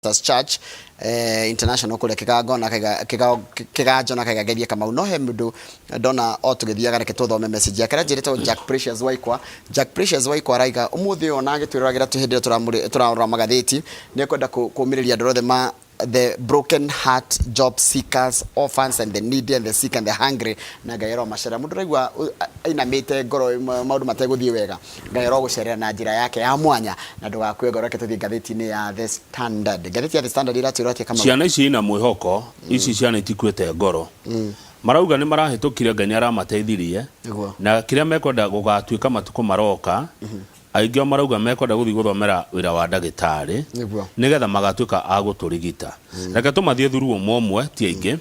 Church international kule Kigago na Kigajo na kagageria kama unohe mdu dona otugithia gareke tuthome message yakara jirito Jack Precious Waikwa raiga umuthi ona gitwiragira tuhindira turarora magathiti ne kwenda kumiriria ndorothe the broken heart job seekers, orphans and the needy and the sick and the hungry na gairo mashara mundu raigwa inamite ngoro maundu mateguthie wega gairo gucerera na njira yake ya mwanya na ndugakue ngoro ketuthie gatheti-ini ya The Standard. Gatheti ya The Standard iratwiratia kama ciana ici ina mwihoko ici ciana itikwete ngoro marauga ni marahitukire Ngai aramateithirie na kiria mekwenda gugatuika matuko maroka aingĩ marauga mekwenda guthii guthomera wira wa ndagĩtarĩ nigetha magatuĩka agũtũrigita. Reke tũmathie thuru ũmwe ti aingĩ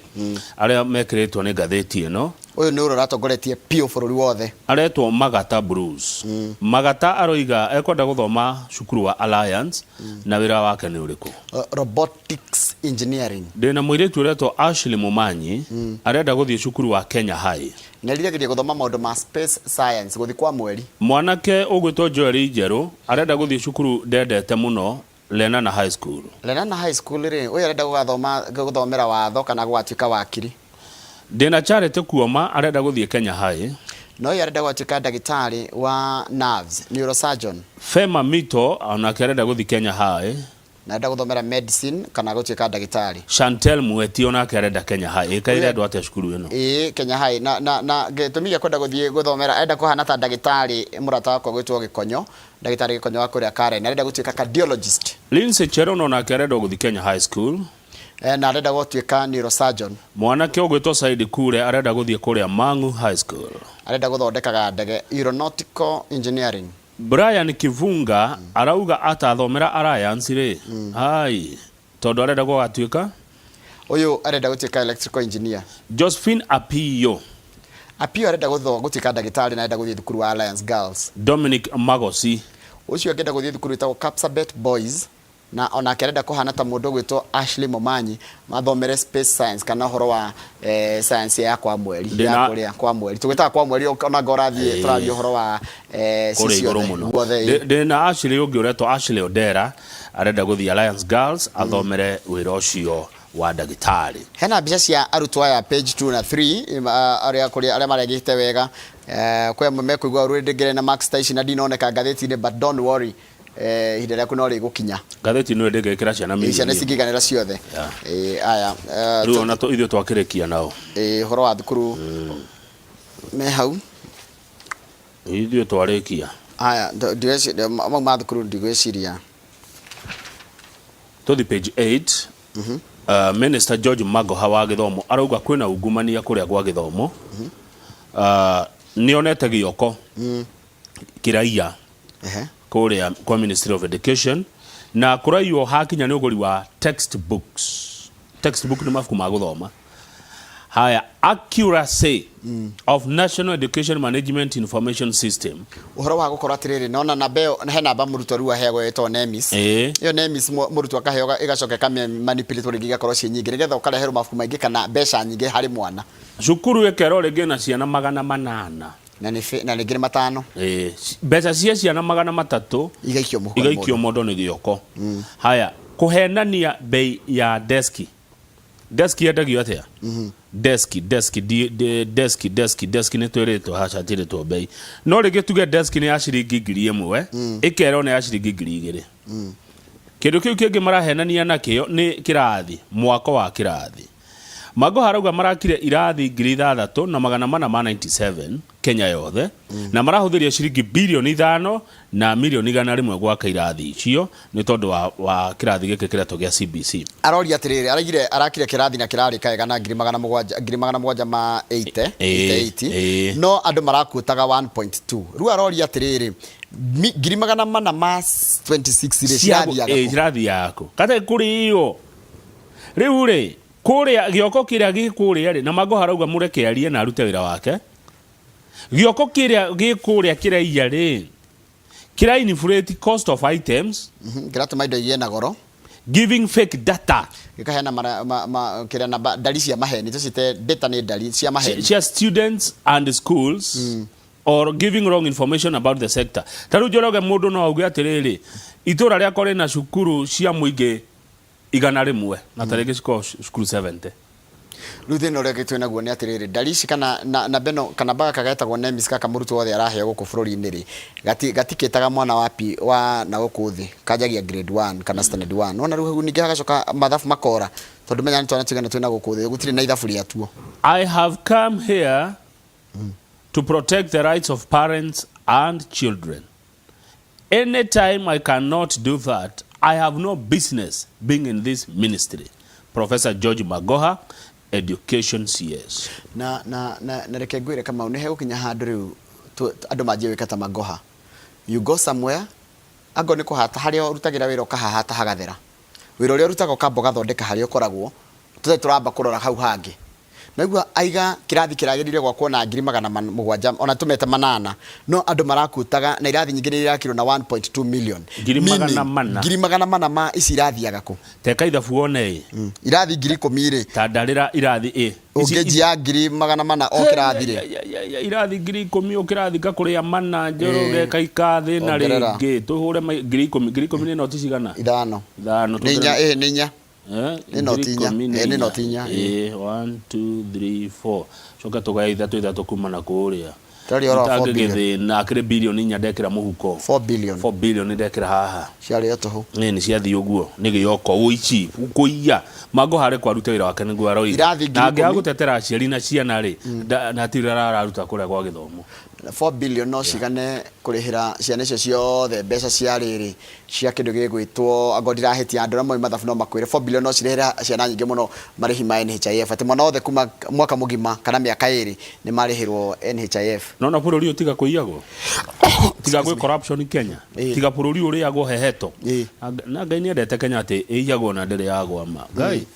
arĩa mekĩrĩtwo nĩ ngathĩti ĩno. Ũyũ nĩ ũratongoretie pio bũrũri wothe aretwo Magata Bruce. Magata aroiga ekwenda gũthoma cukuru wa Alliance na wira wake nĩ ũrĩkũ? Robotics engineering. Ndĩna mũirĩtu ũretwo Ashley Mumanyi arenda gũthiĩ cukuru wa Kenya High. Nĩrĩgĩrĩria gũthoma maũndũ ma space science gũthi kwa mweri. Mwanake ũgwĩtwo Joel Njerũ arenda gũthiĩ cukuru ndendete mũno Lenana High School. Lenana High School rĩ ũyũ arenda gũthomera watho kana gwatuĩka wakiri. Ndĩna Charity Kuoma arenda gũthiĩ Kenya High. No yarenda gwatuĩka ndagĩtarĩ wa nerves, neurosurgeon. Fema Mito onake arenda gũthiĩ Kenya High. Naenda guthomera medicine kana gutuika ndagitari. Chantel Mueti onake arenda Kenya High. Ikaire andu atia cukuru ino? Kenya High na gĩtũmi kwenda guthie guthomera enda kuhana ta ndagitari murata wako gwitwo Gikonyo, ndagitari Gikonyo wa kuria Karen arenda gutuika cardiologist. Lindsay Cherono onake arenda guthie Kenya High School. Na arenda gutuika neurosurgeon. Mwanake ugwitwo Saidi Kure arenda guthie kuria Mang'u High School. Arenda guthondekaga ndege aeronautical engineering. Brian Kivunga arauga atathomera Alliance ri ai tondu arenda gwatuika uyu arenda gutuika electrical engineer. Josephine Apio arenda gutuika ndagitari na arenda guthie thukuru wa Alliance Girls. Dominic Magosi ucio arenda guthie thukuru ta Capsabet Boys na ona arenda kuhana ta mundu gwitwo Ashley Mumanyi mathomere space science kana horo wa science ya kwa mweri ya kuria kwa mweri tugitaga kwa mweri ona ngorathie turathie horo wa sisio ndina Ashley ungi uretwo Ashley Odera arenda guthie Alliance Girls athomere wira ucio wa ndagitari. Hena mbica cia arutwo aya page 2 na 3 aria maregite wega kwa mekuigwa rwendegere na Max Tyson na dinoneka ngatheti-ini but don't worry hidera kuno ri gukinya ngatheti no ndegekira ciana mimi ciana cikiganira ciothe aya riu ona to ithio twakirekia nao horo wa thukuru me hau ithio twarikia aya ndiweci ma thukuru ndigweciria to the page 8 Minister George Magoha wa githomo arauga kwina ungumania kuria gwa githomo nionete gioko kiraia kuria kwa Ministry of Education na kuraiyo hakinya ni uguri wa textbook ni mafuku ma guthoma haya accuracy of National Education Management Information System uhoro wa gukora atiriri nona na beo he namba muruto ruwa hego eto NEMIS iyo NEMIS muruto akaheo igacoka kame manipulate ringi gakorwo ci nyingi nigetha ukareherwo mafuku maingi kana mbeca nyingi hari mwana cukuru ekero ringi na ciana 800 na nĩ ngiri matano mbeca cia ciana 300 igaikio mondo ni gioko haya kuhenania bei ya deski yendagio atia deski ni twiritwo haca tiritwo bei no rigi tuge deski ni ya ciringi 1000 ikero ni ya ciringi 2000 kindu kiu kingi marahenania nakio ni kirathi mwako wa kirathi Mago harauga marakire irathi 3,497 Kenya yothe na marahuthiria ciringi bilioni 5 na milioni 100 gwaka irathi icio ni tondu wa kirathi gike kireto gia CBC. Arori atiriri arakire kirathi na kirari kaega na 780 no andu marakutaga 1.2 ru arori atiriri 426 irathi yako kata kuri iyo riu ri kuria gioko kiria gikuria ri na Mago harauga mureke arie na arute wira wake gioko kiria gikuria kiraia ri kira inflate cost of items kiratu maido yena goro giving fake data gikahena kira na ndari cia maheni tucite data ni ndari cia maheni cia students and schools or giving wrong information about the sector. Taru joroge mundu no auge atiriri itura ria kore na cukuru cia muingi igana rimwe na tariki cukuru 70 Ruthe no reke twena guo ni atiriri ndarici kana na beno kana baga kagetagwo nemis kaka murutu wothe araheo guku bururi-ini ri gatikitaga mwana wapi wa na guku thi kajagia grade 1 kana standard 1 nona riu ningi hagacoka mathabu makora tondu menya nitwana tigana twena guku thi gutiri na ithabu ria tuo. I have come here to protect the rights of parents and children. Anytime I cannot do that, I have no business being in this ministry. Professor George Magoha, Education CS. Na reke ngwire kama ne he gukinya handu riu andu manjie wikata Magoha. You go somewhere ago ni kuhata hari urutagira wira ukahahata hagathera. Wira uria urutaga ukamboga thondeka hari ukoragwo tutai turamba kurora hau hangi. Naigua aiga kirathi kiragirire gwa kuona 700,000 ona tumete manana no andu marakutaga na irathi nyingi ni irakirwo na 1.2 million 700,000 ma ici irathiaga ku teka ithabu one irathi 10,000 ri tandarira irathi ungejia 700,000 o kirathi ri irathi 10,000 o kirathi gakuria mana njoro geka ikathi na ringi tuhure 10,000 no ticigana ithano ninya Nino tinya 1 2 3 4 coka tugaya ithatu kuma na kuria tari ora 4 billion na kire billion nya ndekira muhuko 4 billion ndekira haha ciari otoho ni ciathi uguo ni giyoko uichi ukuiya Magoha kwa ruta wira wake niguo aroi na ngia gutetera aciari na ciana ri na tirara araruta kuria kwa githomo 4 billion no cigane kurihira ciana icio ciothe mbeca cia riri cia kindu gigwitwo agodira heti andu ramwe mathabu no makwire 4 billion no cirihira ciana nyingi muno marihi ma NHIF ati mwana othe kuma mwaka mugima kana miaka iri ni marihirwo NHIF no na bururi utiga kuiyago tiga gwe corruption Kenya tiga bururi uri yago heheto na ngai ni endete Kenya ati iyago na ndere yago ama ngai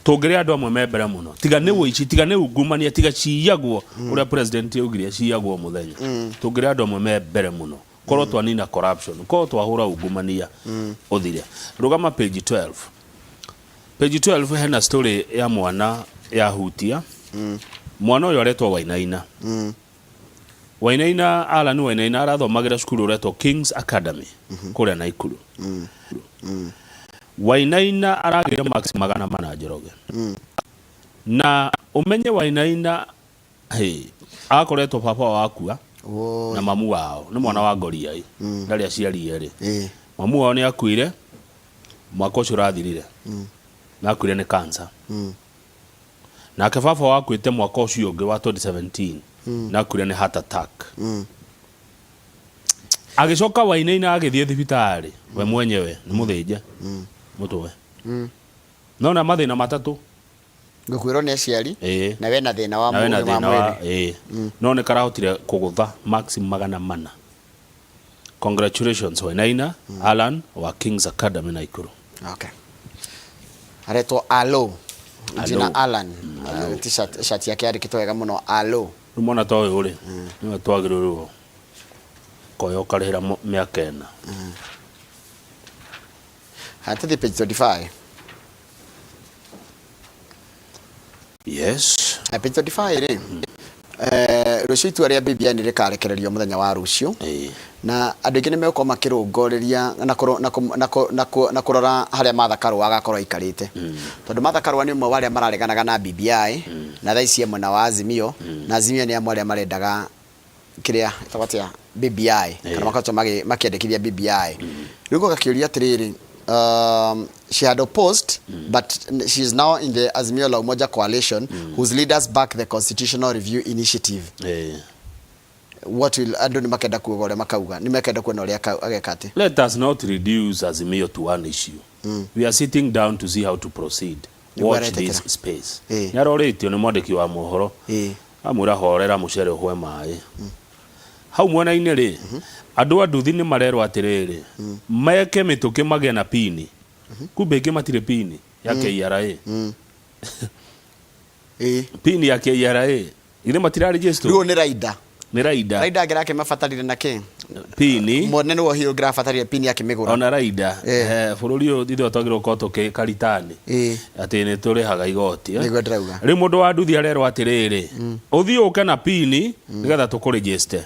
tugire andu amwe membere muno tiga ni wici tiga ni ungumania tiga ciyagwo uria president yugire ciyagwo muthenya tugire andu amwe membere muno korwo twanina corruption korwo twahura ungumania uthire rugama page 12 hena story ya mwana ya hutia mwana uyu aretwa Wainaina Alan Wainaina arathomagira cukuru uretwo King's Academy kuria Naikuru Wainaina aragira max 400 Njoroge na umenye Wainaina akoretwo papa wakua na mamu wao ni mwana wa Ngoria ndari aciari eri mamu wao ni akuire mwaka ucio rathirire na akuire ni cancer na baba wakuite mwaka ucio ungi wa 2017 na akuire ni heart attack agicoka Wainaina agithie thibitari we mwenyewe ni muthinje mutwe nona mathina matatu ngukwiro ni aciari na we na thina wa mwiri no ne karahotire kugutha max 400 congratulations Wainaina Alan wa King's Academy Naikuru okay aretwo alo jina Alan t-shirt yake ari kitwega muno alo rumona toy uri ni twagiruru koyo karihira miaka ena hata the page 35 yes page 35 ri rucio itua ria BBI ni rikarekererio muthenya wa rucio na andu ingi ni meko makirungoreria na kurora haria mathakarwa agakorwo ikarite tondu mathakarwa ni umwe waria marareganaga na BBI na thaici amwe na Azimio na Azimio ni amwe aria marendaga kiria tawatia BBI kana makato makiendekithia BBI rigo gakiuria atiriri she had opposed but she is now in the Azimio la Umoja coalition whose leaders back the constitutional review initiative what will andu ni makenda kuogore makauga ni makenda kuona uria agekate. Let us not reduce Azimio to one issue we are sitting down to see how to proceed watch this space nyaroretio ni mwandiki wa mohoro amura horera mucere hwe mai hau mwena-ini ri andu anduthi ni marerwo atiriri meke mituki mage na pini kumbe ke matire pini ya KRA pini ya KRA ile matira register ruo ni raida raida gerake mafatarire na ke pini mone no hiyo grafatarire pini yake migura ona raida bururi yo thitho twagirwo koto ke karitani ati ni turi haga igoti nigo ndirauga ri mundu wa nduthi arerwo atiriri uthii uke na pini nigetha tukuregister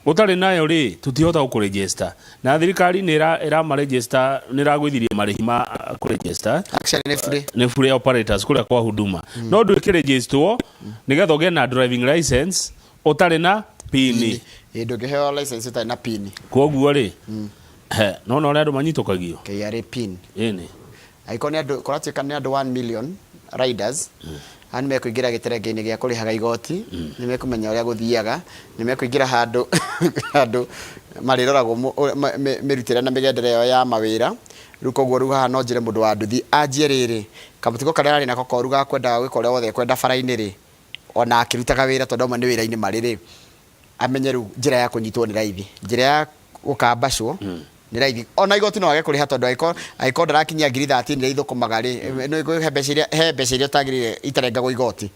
utari nayo ri tutihota ku register na thirikari ni ira ma register ni ragwithirie marihi ma ku register actually ni free operators kuria kwa huduma no ndu ikiregister nigetha ugie na driving license utari na pin ndungiheo license utari na pin koguo ri no no andu manyitokagio KRA pin ini aikoni andu koratika ni andu 1 million riders ani mekuingira giterenge-ini gia kurihaga igoti ni mekumenya uria guthiaga ni mekuingira handu mariroragwo mirutire na migendere yo ya mawira rukoguo ruha no njire mundu wa nduthi anjie riri kamutiko karia ari nako koru ga kwenda gwika uria wothe kwenda bara-ini ri ona akirutaga wira tondu ni wira-ini mari ri amenye ru njira ya kunyitwo ni raithi njira ya ukambacwo ni raithi ona igoti no age kuriha tondu aiko ndarakinyia 13 ri ithukumaga ri no he mbeca iria utagirire itarengagwo igoti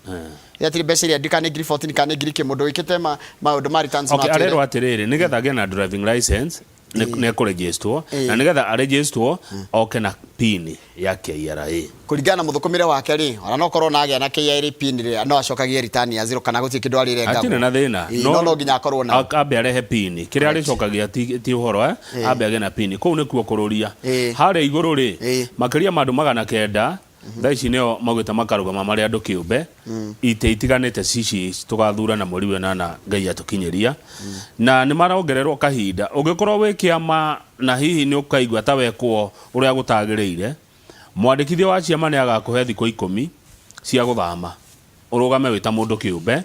yatiri mbeca iria ndikane 14 kana ngiri mundu wikite maundu ma returns okay arero atiriri nigetha agena na driving license ne ku register na nigetha a register oke na pin ya KRA kuringana na muthukumire wake ri ona no korwo na agia na KRA pin ri no acokagie return ya 0 kana gutie kindu ari renga atina na thina no nginya akorwo na akambe arehe pin kiria ari cokagia ti uhoro ambe agena pin kou ni kuo kururia hare iguru ri makiria mandu 900 thaici neo magwita makarugama mari andu kiumbe ite itiganite cici tugathura na mweri wenana ngai atukinyeria na ni marongererwo kahinda ungikorwo wi kiama na hihi ni ukaigwa ta wekwo uria gutagiriire mwandikithia wa ciama ni agakuhe thiko 10 cia guthama urugame wita mundu kiumbe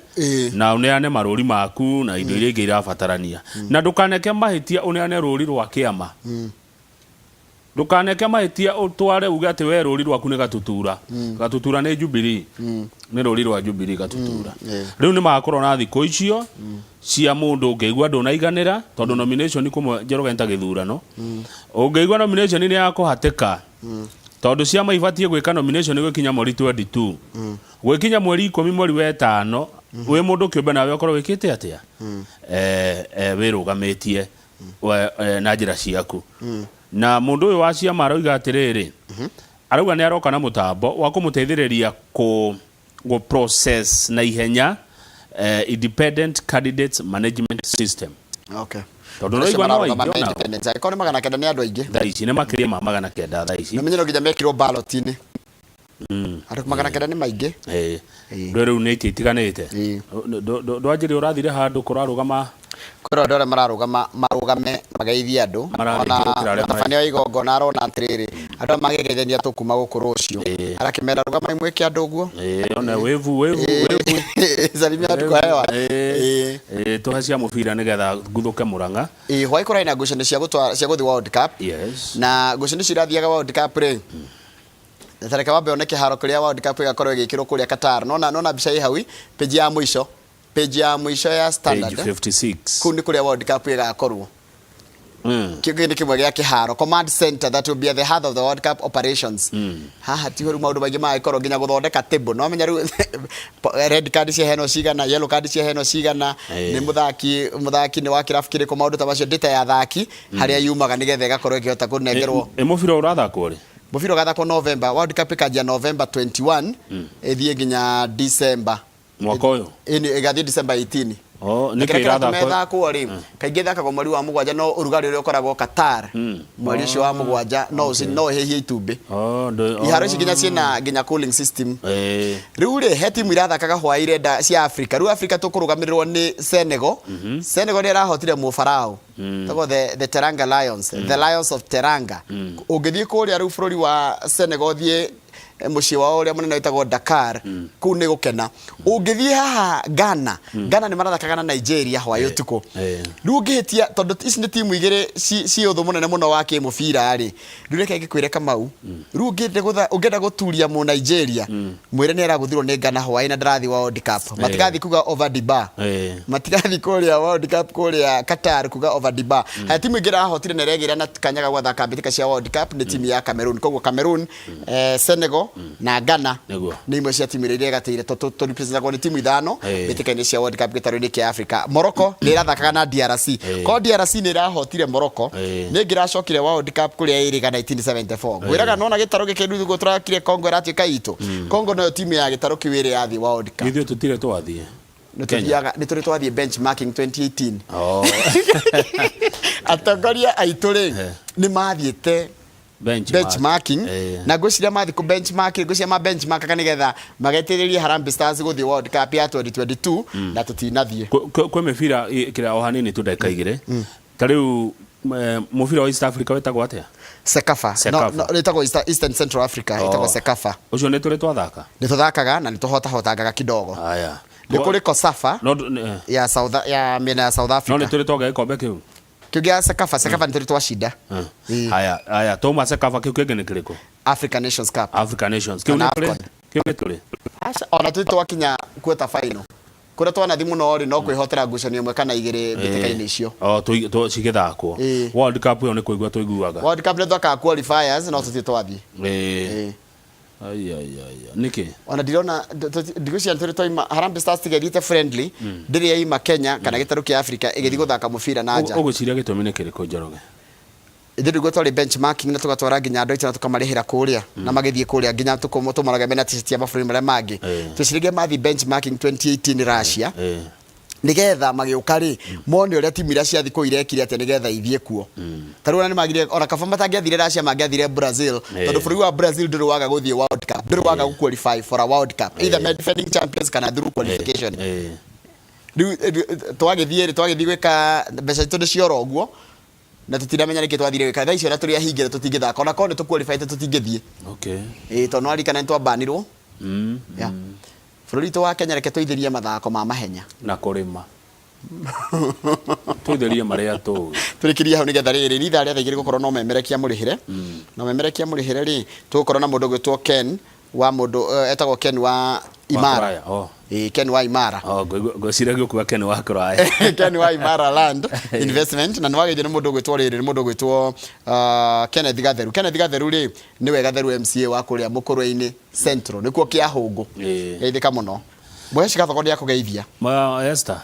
na uneane maruri maku na indo iria ingi irabatarania na ndukaneke mahitia uneane ruri rwa kiama ndukaneke mahitia utware uge ati we ruri rwaku ni gatutura ni Jubilee ni ruri rwa Jubilee gatutura riu ni makorwo na thiko icio cia mundu ungeigwa ndunaiganira tondu nomination ni kumwe njeroga enta githurano ungeigwa nomination ni ya kuhatika tondu ciama ibatie gwika nomination gwikinya mweri 22 gwikinya mweri 10 mweri wa 5 we mundu kiumbe nawe ukorwo wikite atia wirugamitie na njira ciaku na mundu uyu wa ciama aroiga atiriri arauga ni aroka na mutambo wa kumuteithiriria ku process na ihenya independent candidates management system okay tondu no igwa no ikoni magana kenda ni andu aingi thaici ni makiria ma magana kenda thaici na menye no nginya mekirwo ballot-ini andu magana kenda ni maingi riu ni itiganite ndwanjiri urathire handu kurarugama kora ndore mararugame magaithia andu ona bani wa igongona arona atiriri andu magegethenia tukuma guku rucio arakimera rugama imwe ki andu guo ona wevu zalimia andu kwa hewa tuhacia mubira nigetha nguthuke Murang'a hwai kora ina ngucanio cia guthi World Cup na ngucanio cirathiaga World Cup ri tareka wambe oneke haro kuria World Cup igakorwo igikirwo kuria Qatar nona mbica i hawi page ya mwisho ya standard page 56 kundi kuria World Cup igakorwo kigende kimwe gya kiharo command center that will be at the heart of the World Cup operations haha ti horu maundu maingi magikoro nginya guthondeka table no menya red card cia heno cigana yellow card cia heno cigana ni muthaki ni wa kirafu kiriko maundu ta macio data ya thaki haria yumaga nigetha igakorwo ikihota kunengerwo mubira urathakwo ri mubira ugathakwo November World Cup ikanjia November 21 ithie nginya December mwaka uyu igathie December 18 niki irathakwo ri kaingi thakagwo mweri wa mugwanja no urugari uria ukoragwo Qatar mweri ucio wa mugwanja no hehie itumbi iharo ici nginya cooling system riu ri he timu irathakaga hwaire nda cia Africa riu Africa tukurugamirwo ni Senegal ni irahotire mufarao tago the Teranga Lions the Lions of Teranga ungithie kuria riu bururi wa Senegal thie muci wao uria munene witagwo Dakar ku ni gukena ungithie haha Ghana ni marathakaga na Nigeria hwa yutuko riu ngihitia tondu ici ni timu igire ci uthu munene muno wa kimubira ri riu reke ngikwire Kamau riu ungenda guturia mu Nigeria mwire ni araguthirwo ni Ghana hwa ina ndarathi wa World Cup matikathi kuga over the bar matikathi kuria World Cup kuria Qatar kuga over the bar ha timu igira hotire ne regira na kanyaga gwathaka mbitika cia World Cup ni timu ya Cameroon koguo Cameroon Senegal na Ghana ni imwe cia timu iria gateire to representagwo ni timu ithano bitika-ini cia World Cup gitaro-ini kia Africa Morocco ni irathakaga na DRC ko DRC ni irahotire Morocco ni ngiracokire World Cup kuria iriga 1974 gwiraga nona gitaro gikendu go turakire Congo iratuika itu Congo nayo timu ya gitaro kiwire yathi World Cup githio tutire twathie nä tå rä twathie benchmarking 2018 atongoria aitå rä nä mathiä te benchmarking na ngå ciria mathi kå benchmark ngå ciria ma benchmark kana getha magetä rä rie Harambee Stars gå thiä World Cup ya 2022 na tå tinathiä kwä mä bira kä ra o hanini tå ndagä ka igä rä ta rä u må bira wa East Africa wetagwo atä Sekafa nä tagwo Eastern Central Africa itagwo Sekafa å cio nä tå rä twathaka nä tå thakaga na nä tå hotahotangaga kidogo nä kå rä Kosafa ya mĩena ya South Africa no nä tå rä twagä kombe kä u kä u gä a Sekafa nä tå rä twacinda haya twauma Sekafa kä u kä ngä nä kä rä kå African Nations Cup kä u nä tå rä ona tå twakinya quarter final kå rä a twanathi må no rä no kwä hotera ngucanio ĩmwe kana igä rä mbä tä ka-inä icio cigä thakwo World Cup ä yo nä kå igua tå iguaga World Cup nä twakaga qualifiers no tå tiä twathiĩ nä kä ona ndirona ndigå cia tå rä twaima Harambee Stars tigeriite friendly ndä rä yaima Kenya kana gä tarå kä Africa ä gä thiä gå thaka må bira na nja å gå ciria gä tå mi nä kä rä kå Njoroge ithuĩ nĩguo twarĩ benchmarking na tũgatwara nginya andũ aitũ na tũkamarĩhĩra kũrĩa na magĩthiĩ kũrĩa nginya tũmaraga mena t-shirt ya mabũrũri marĩa mangĩ twĩcirĩgie mathi benchmarking 2018 Russia nigetha magĩũka rĩ mone ũrĩa timu iria ciathi kũu irekire atĩ nigetha ithiĩ kuo ta rĩu ona nĩmagire ona kaba matangĩathire Russia mangĩathire Brazil tondũ bũrũri wa Brazil ndũrĩ waga gũthiĩ World Cup ndũrĩ waga gũqualify for a World Cup either defending champions kana through qualification rĩu twagĩthiĩ gwĩka mbeca itũ nĩ ciora ũguo na tutiramenya nä kä twathire wä thaa icio na tå rä ahingä te tå tingä thaka ona korwo nä tå qualify te tå tingä thiä tondå arikana nä twabanirwo bå rå ri witå wa Kenya reke tå ithä mathako ma mahenya na kå rä ma tå ithä rie marä a tå tå rä kä rie hau nä getha rä rä ritha rä a thaigä rä gå korwo no memerekia må rä hä re no memerekia må rä hä re rä tå gå korwo na må ndå gwä two Ken wa må ndå etagwo Ken wa Imara Ken wa Imara ngwĩciria gĩũkuga Ken wa kũraya Ken wa Imara Land Investment na nĩwagĩthĩ nĩ mũndũ gwĩtwo rĩrĩ nĩ mũndũ gwĩtwo Kenneth Gatheru rĩ nĩwe Gatheru MCA wa kũrĩa Mũkũrwe-inĩ Central nĩkuo kĩahũngũ geithĩka mũno mweci gathoko nĩ akũgeithia Esther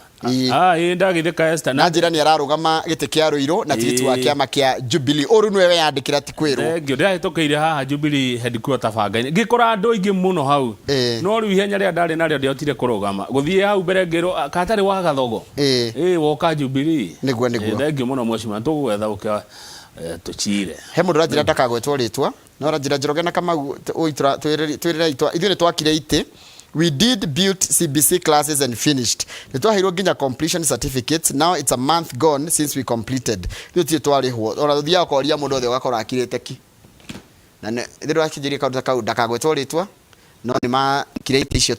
ndageithĩka Esther na njĩra nĩ ararũgama gĩtĩ kĩa Rũirũ na tigiti wa kĩama kĩa Jubilee ũrũ nĩwe weyandĩkĩra ti kwĩrwo ndĩrahĩtũkĩire haha Jubilee headquarter banga-inĩ ngĩkora andũ aingĩ mũno hau no rĩu ihenya rĩa ndarĩ narĩo ndiahotire kũrũgama gũthiĩ hau mbere ngĩrwo katarĩ wa gathogo woka Jubilee nĩguo thengiũ mũno mwecimana tũgũgwetha ũkĩa tũcire he mũndũ ũranjĩra ndakagwetwo rĩtwa no ũranjĩra Njoroge na Kamau twĩrĩra itwa ithuĩ nĩ twakire itĩ we did build CBC classes and finished. Nitwaheirwo nginya completion certificates. Now it's a month gone since we completed. Ndio twarĩhwo. Ona thia ũkoria mũndũ othe ũgakora akirĩte ki. Na thĩrĩ wakĩnjĩria kaũndũ kau ndakagwetwo rĩtwa. No nĩ makire itĩ icio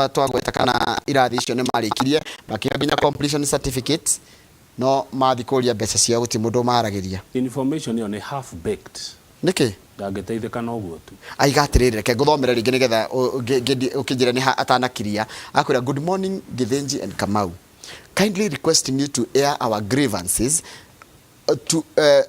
twagweta kana irathi icio nĩ marĩkirie. Makĩhe nginya completion certificates. No mathi kũria mbeca cia gũti mũndũ maragĩria. Information ĩyo nĩ half baked. Nĩkĩ? Ndangĩteithĩka na ũguo tu aiga atĩrĩrĩ reke ngũthomere rĩngĩ nĩgetha ũkĩnjĩra nĩ atanakiria akwĩra good morning Githinji and Kamau, kindly requesting you to air our grievances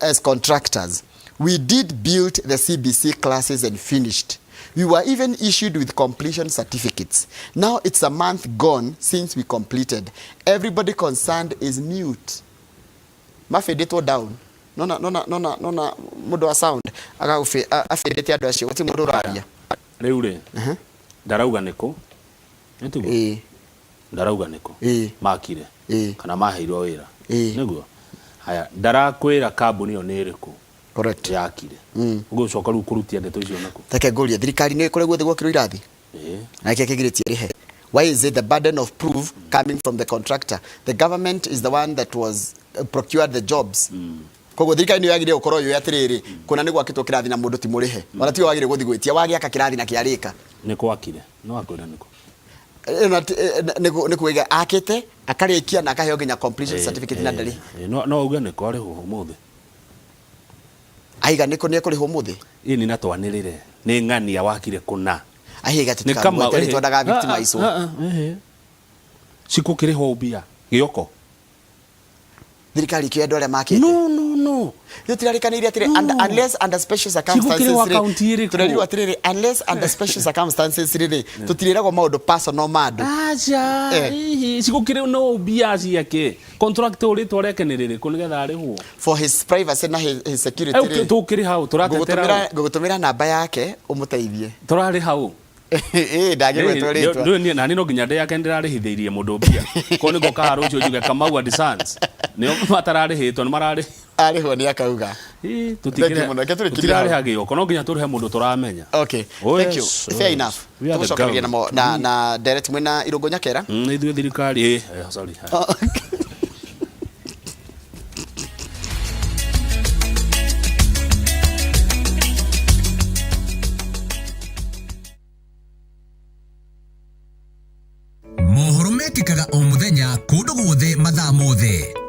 as contractors. We did build the CBC classes and finished. We were even issued with completion certificates. Now it's a month gone since we completed. Everybody concerned is mute. Mafedetwo down. Nona mũndũ wa sound afĩndĩte andũ acio gũtirĩ mũndũ ũraria rĩu rĩ ndarauga nĩkũ nĩtugo ndarauga nĩkũ makire kana maheirwo wĩra nĩguo haya ndarakwĩra kambuni ĩyo nĩ ĩrĩkũ correct yakire ũgũcoka rĩu kũrutia ndeto icio nakũ reke ngũrie thirikari nĩ ĩkoragwo guothe gwakĩrwo irathi na kĩĩ kĩgirĩtie rĩhe? Why is it the burden of proof coming from the contractor? The government is the one that was procured the jobs. Koguo thirikari nĩ yagĩrĩire gũkorwo yũĩ atĩrĩrĩ kuna nĩ gwakĩtwo kĩrathi na mũndũ ti mũrĩhe ona tiwe wagĩrĩire gũthiĩ gwĩtia wagĩaka kĩrathi na kĩarĩka nĩ kwakire no akwĩra nĩkũ nĩ kuiga akĩte akarĩkia na akaheo nginya completion certificate na ndarĩ no uge nĩkũ arĩhwo ũmũthĩ aiga nĩkũ nĩ ekũrĩhwo ũmũthĩ ni na twanĩrĩre nĩ ng'ania wakire kũna ahiga tũtikamwete rĩtwa ndaga victimize cikũkĩrĩhwo mbia gĩoko thirikari kĩ andũ arĩa makĩte no tũtirarikanĩire atĩrĩ unless under special circumstances tũrerirwo atĩrĩrĩ unless under special circumstances rĩrĩ tũtirĩragwo maũndũ personal mandũ aja cikũkĩrĩhwo no mbia ciake contractor ũrĩtwa rĩake nĩ rĩrĩkũ nĩgetha arĩhwo for his privacy na his security tũkĩrĩ hau tũratetera ngũgũtũmĩra namba yake ũmũteithie tũrarĩ hau ndagĩgwĩtwo rĩtwa rĩu na no nginya ndĩake ndirarĩhithĩirie mũndũ mbia ko nĩgo ka rũciũ njuge Kamau and Sons nĩo matararĩhĩtwo nĩ mararĩ arĩhwo nĩ akauga tũtirarĩha gĩoko no nginya tũrĩhe mũndũ tũramenya. Okay, thank you, fair enough. Tũcokagia na direct mwena Irũngũ Nyakera nĩ ithuĩ thirikari sorry. Mohoro mekĩkaga o mũthenya kũndũ guothe mathaa mothe.